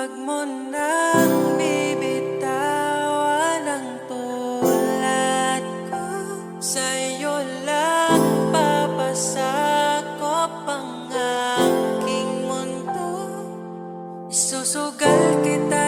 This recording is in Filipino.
Wag mo nang bibitawan ang tulad ko. Sa'yo lang papasakop ang aking mundo. Isusugal kita